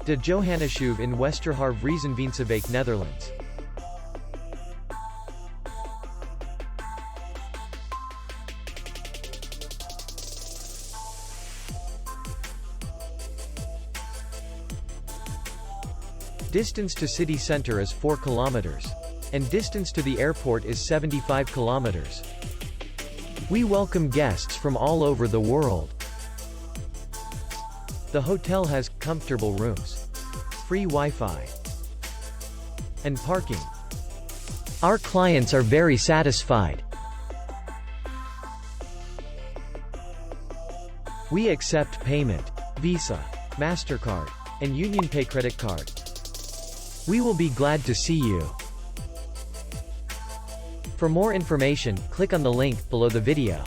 De Johanneshoeve in Westerhaar-Vriezenveensewijk, Netherlands. Distance to city center is 4 kilometers. And distance to the airport is 75 kilometers. We welcome guests from all over the world. The hotel has comfortable rooms, free Wi-Fi, and parking. Our clients are very satisfied. We accept payment, Visa, MasterCard, and UnionPay credit card. We will be glad to see you. For more information, click on the link below the video.